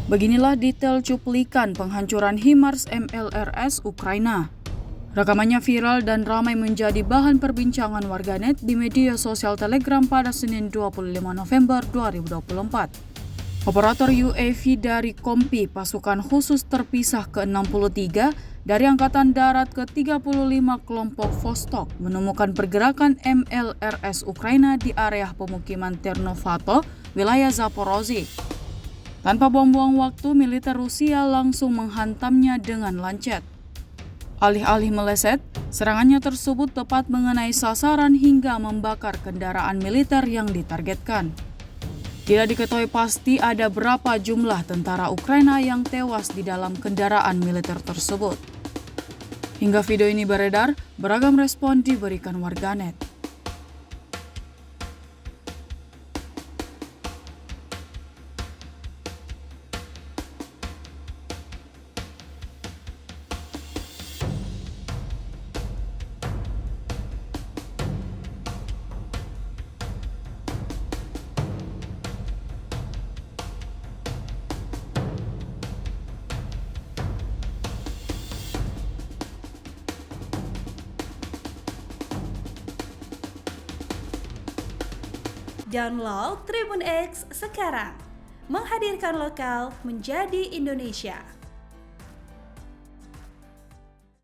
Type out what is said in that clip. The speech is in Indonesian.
Beginilah detail cuplikan penghancuran HIMARS MLRS Ukraina. Rekamannya viral dan ramai menjadi bahan perbincangan warganet di media sosial Telegram pada Senin 25 November 2024. Operator UAV dari Kompi Pasukan Khusus Terpisah ke-63 dari Angkatan Darat ke-35 kelompok Vostok menemukan pergerakan MLRS Ukraina di area pemukiman Ternovato, wilayah Zaporozhye. Tanpa buang-buang waktu, militer Rusia langsung menghantamnya dengan lancet. Alih-alih meleset, serangannya tersebut tepat mengenai sasaran hingga membakar kendaraan militer yang ditargetkan. Tidak diketahui pasti ada berapa jumlah tentara Ukraina yang tewas di dalam kendaraan militer tersebut. Hingga video ini beredar, beragam respon diberikan warganet. Download Tribun X sekarang, menghadirkan lokal menjadi Indonesia.